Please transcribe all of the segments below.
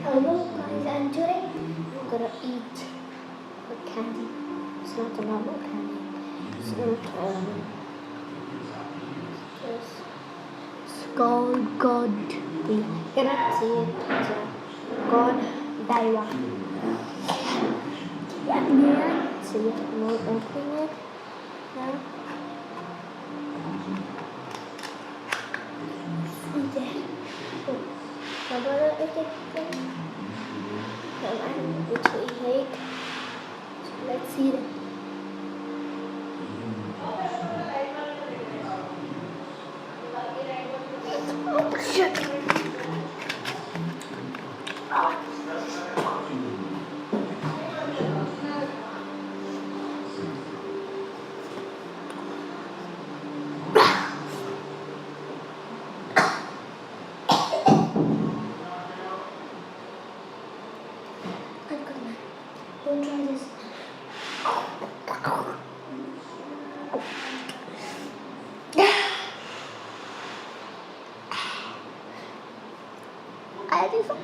Hello guys, and today I'm gonna eat a candy. It's not a normal candy. It's not it's called God. You cannot see it. It's a God Daiwa. Yeah, you can see it. I'm opening it now. See there. Oh, my brother ate it. Which we hate. So let's see them. Oh shit! Don't try this. I think so.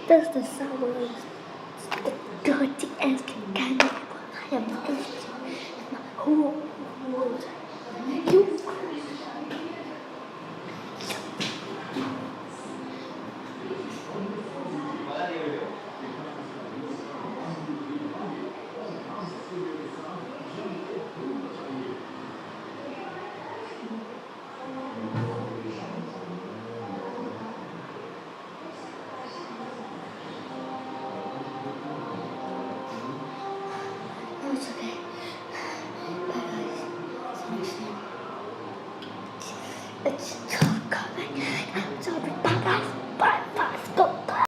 That's the sourest, the dirtiest candy I have ever seen in my whole world. You. No, it's okay. Bye guys. See you next time. It's